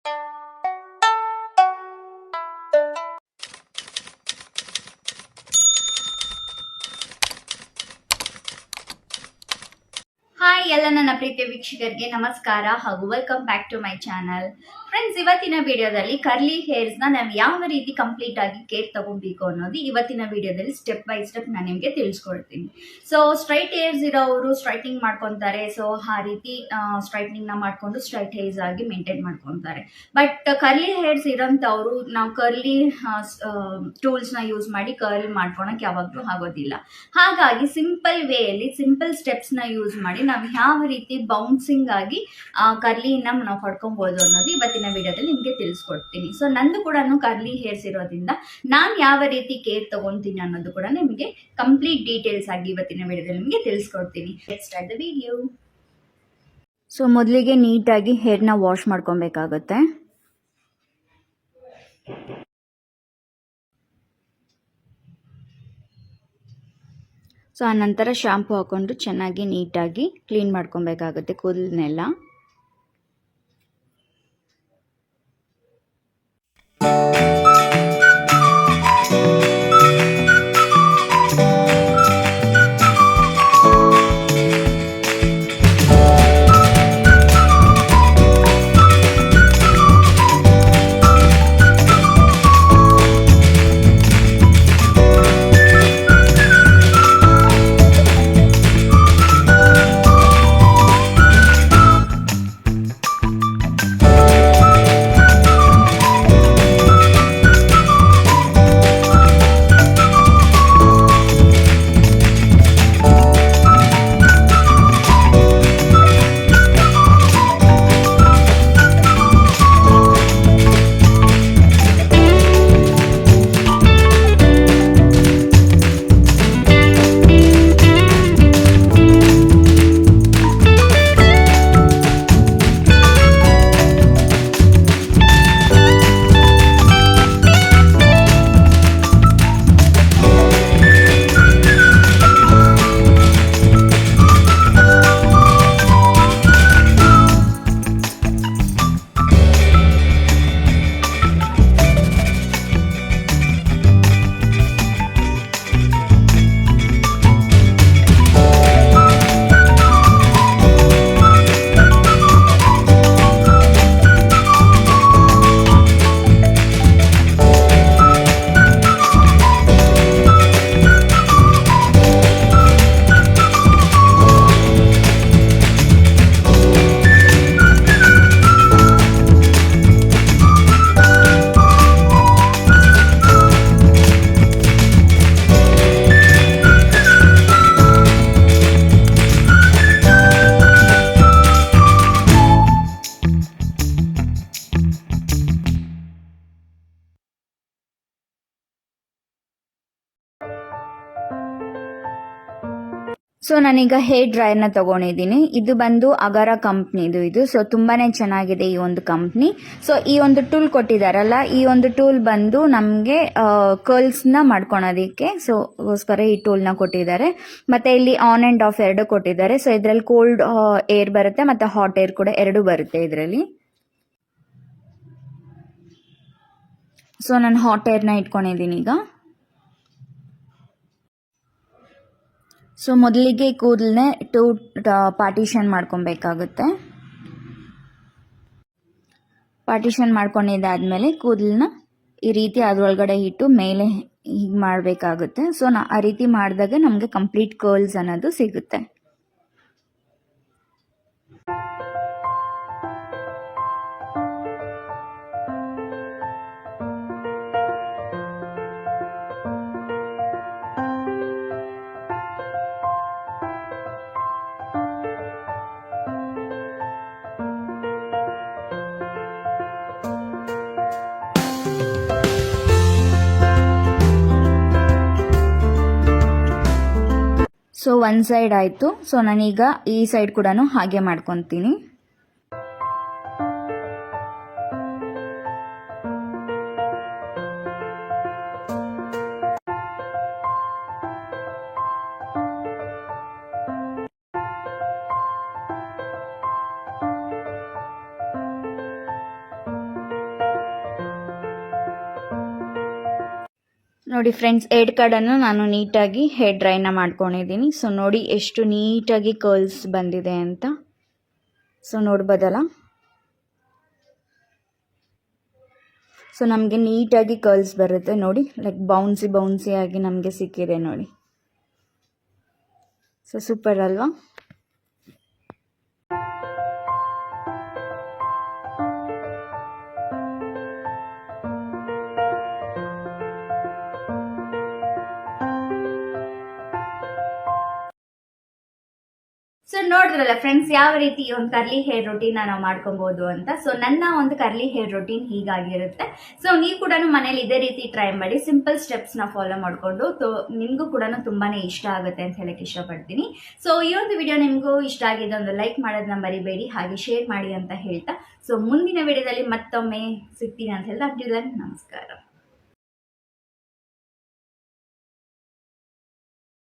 Hi ಎಲ್ಲ ನನ್ನ ಪ್ರೀತಿಯ ವೀಕ್ಷಕರಿಗೆ ನಮಸ್ಕಾರ ಹಾಗೂ welcome back to my channel. Friends, ಇವತ್ತಿನ ವಿಡಿಯೋದಲ್ಲಿ ಕರ್ಲಿ ಹೇರ್ಸ್ನ ನಾವು ಯಾವ ರೀತಿ ಕಂಪ್ಲೀಟ್ ಆಗಿ ಕೇರ್ ತಗೊಬೇಕು ಅನ್ನೋದು ಇವತ್ತಿನ ವಿಡಿಯೋದಲ್ಲಿ ಸ್ಟೆಪ್ ಬೈ ಸ್ಟೆಪ್ ನಾನು ನಿಮಗೆ ತಿಳಿಸ್ಕೊಡ್ತೀನಿ. ಸೊ ಸ್ಟ್ರೈಟ್ ಹೇರ್ಸ್ ಇರೋರು ಸ್ಟ್ರೈಟಿಂಗ್ ಮಾಡ್ಕೊತಾರೆ. ಸೊ ಆ ರೀತಿ ಸ್ಟ್ರೈಟ್ನಿಂಗ್ನ ಮಾಡ್ಕೊಂಡು ಸ್ಟ್ರೈಟ್ ಹೇರ್ಸ್ ಆಗಿ ಮೇಂಟೈನ್ ಮಾಡ್ಕೊತಾರೆ. ಬಟ್ ಕರ್ಲಿ ಹೇರ್ಸ್ ಇರೋಂಥವ್ರು ನಾವು ಕರ್ಲಿ ಟೂಲ್ಸ್ನ ಯೂಸ್ ಮಾಡಿ ಕರ್ಲ್ ಮಾಡ್ಕೊಳಕ್ಕೆ ಯಾವಾಗಲೂ ಆಗೋದಿಲ್ಲ. ಹಾಗಾಗಿ ಸಿಂಪಲ್ ವೇಯಲ್ಲಿ ಸಿಂಪಲ್ ಸ್ಟೆಪ್ಸ್ನ ಯೂಸ್ ಮಾಡಿ ನಾವು ಯಾವ ರೀತಿ ಬೌನ್ಸಿಂಗ್ ಆಗಿ ಕರ್ಲಿನ ನಾವು ಪಡ್ಕೊಬಹುದು ಅನ್ನೋದು ಇವತ್ತಿನ ವಿಡಿಯೋದಲ್ಲಿ ನಿಮಗೆ ತಿಳಿಸ್ಕೊಡ್ತೀನಿ. ಸೊ ನಂದು ಕೂಡ ಕರ್ಲಿ ಹೇರ್ಸ್ ಇರೋದ್ರಿಂದ ನಾನು ಯಾವ ರೀತಿ ಕೇರ್ ತಗೊಂತೀನಿ ಅನ್ನೋದು ಕೂಡ ನಿಮಗೆ ಕಂಪ್ಲೀಟ್ ಡೀಟೇಲ್ಸ್ ಆಗಿ ಇವತ್ತಿನ ವಿಡಿಯೋದಲ್ಲಿ ನಿಮಗೆ ತಿಳಿಸ್ಕೊಡ್ತೀನಿ. Let's start the video. So ಮೊದಲಿಗೆ ನೀಟಾಗಿ ಹೇರ್ನ ವಾಶ್ ಮಾಡ್ಕೊಬೇಕಾಗತ್ತೆ. ಸೊ ಆ ನಂತರ ಶಾಂಪು ಹಾಕೊಂಡು ಚೆನ್ನಾಗಿ ನೀಟಾಗಿ ಕ್ಲೀನ್ ಮಾಡ್ಕೊಬೇಕಾಗುತ್ತೆ ಕೂದಲನ್ನೆಲ್ಲ. ಸೊ ನಾನೀಗ ಹೇರ್ ಡ್ರೈಯರ್ನ ತಗೊಂಡಿದ್ದೀನಿ. ಇದು ಬಂದು ಅಗಾರ ಕಂಪ್ನಿದು. ಇದು ಸೊ ತುಂಬಾನೇ ಚೆನ್ನಾಗಿದೆ ಈ ಒಂದು ಕಂಪ್ನಿ. ಸೊ ಈ ಒಂದು ಟೂಲ್ ಕೊಟ್ಟಿದಾರಲ್ಲ, ಈ ಒಂದು ಟೂಲ್ ಬಂದು ನಮಗೆ ಕರ್ಲ್ಸ್ನ ಮಾಡ್ಕೊಳೋದಕ್ಕೆ ಸೊ ಗೋಸ್ಕರ ಈ ಟೂಲ್ನ ಕೊಟ್ಟಿದ್ದಾರೆ. ಮತ್ತೆ ಇಲ್ಲಿ ಆನ್ ಅಂಡ್ ಆಫ್ ಎರಡು ಕೊಟ್ಟಿದ್ದಾರೆ. ಸೊ ಇದರಲ್ಲಿ ಕೋಲ್ಡ್ ಏರ್ ಬರುತ್ತೆ ಮತ್ತೆ ಹಾಟ್ ಏರ್ ಕೂಡ ಎರಡು ಬರುತ್ತೆ ಇದರಲ್ಲಿ. ಸೊ ನಾನು ಹಾಟ್ ಏರ್ನ ಇಟ್ಕೊಂಡಿದ್ದೀನಿ ಈಗ. ಸೊ ಮೊದಲಿಗೆ ಕೂದಲನ್ನೇ ಪಾರ್ಟಿಷನ್ ಮಾಡ್ಕೊಬೇಕಾಗುತ್ತೆ. ಪಾರ್ಟಿಷನ್ ಮಾಡ್ಕೊಂಡಿದ್ದಾದ್ಮೇಲೆ ಕೂದಲನ್ನ ಈ ರೀತಿ ಅದರೊಳಗಡೆ ಇಟ್ಟು ಮೇಲೆ ಹೀಗೆ ಮಾಡಬೇಕಾಗುತ್ತೆ. ಸೊ ಆ ರೀತಿ ಮಾಡಿದಾಗ ನಮಗೆ ಕಂಪ್ಲೀಟ್ ಕರ್ಲ್ಸ್ ಅನ್ನೋದು ಸಿಗುತ್ತೆ. ಸೊ ಒಂದು ಸೈಡ್ ಆಯಿತು. ಸೊ ನಾನೀಗ ಈ ಸೈಡ್ ಕೂಡ ಹಾಗೆ ಮಾಡ್ಕೊತೀನಿ. ನೋಡಿ ಫ್ರೆಂಡ್ಸ್, ಎರಡು ಕಡೆನೂ ನಾನು ನೀಟಾಗಿ ಹೇರ್ ಡ್ರೈನ ಮಾಡ್ಕೊಂಡಿದ್ದೀನಿ. ಸೊ ನೋಡಿ ಎಷ್ಟು ನೀಟಾಗಿ ಕರ್ಲ್ಸ್ ಬಂದಿದೆ ಅಂತ. ಸೊ ನೋಡ್ಬೋದಲ್ಲ. ಸೊ ನಮಗೆ ನೀಟಾಗಿ ಕರ್ಲ್ಸ್ ಬರುತ್ತೆ ನೋಡಿ, ಲೈಕ್ ಬೌನ್ಸಿ ಆಗಿ ನಮಗೆ ಸಿಕ್ಕಿದೆ ನೋಡಿ. ಸೊ ಸೂಪರ್ ಅಲ್ವಾ? ಸೊ ನೋಡಿದ್ರಲ್ಲ ಫ್ರೆಂಡ್ಸ್, ಯಾವ ರೀತಿ ಈ ಒಂದು ಕರ್ಲಿ ಹೇರ್ ರೊಟೀನ್ ನಾವು ಮಾಡ್ಕೊಬಹುದು ಅಂತ. ಸೊ ನನ್ನ ಒಂದು ಕರ್ಲಿ ಹೇರ್ ರೊಟೀನ್ ಹೀಗಾಗಿರುತ್ತೆ. ಸೊ ನೀವು ಕೂಡ ಮನೇಲಿ ಇದೇ ರೀತಿ ಟ್ರೈ ಮಾಡಿ, ಸಿಂಪಲ್ ಸ್ಟೆಪ್ಸ್ನ ಫಾಲೋ ಮಾಡಿಕೊಂಡು ನಿಮಗೂ ಕೂಡ ತುಂಬಾನೇ ಇಷ್ಟ ಆಗುತ್ತೆ ಅಂತ ಹೇಳಕ್ಕೆ ಇಷ್ಟಪಡ್ತೀನಿ. ಸೊ ಈ ಒಂದು ವಿಡಿಯೋ ನಿಮಗೂ ಇಷ್ಟ ಆಗಿದೆ ಒಂದು ಲೈಕ್ ಮಾಡೋದನ್ನ ಮರಿಬೇಡಿ, ಹಾಗೆ ಶೇರ್ ಮಾಡಿ ಅಂತ ಹೇಳ್ತಾ, ಸೊ ಮುಂದಿನ ವಿಡಿಯೋದಲ್ಲಿ ಮತ್ತೊಮ್ಮೆ ಸಿಗ್ತೀನಿ ಅಂತ ಹೇಳ್ತಾ, ನಮಸ್ಕಾರ.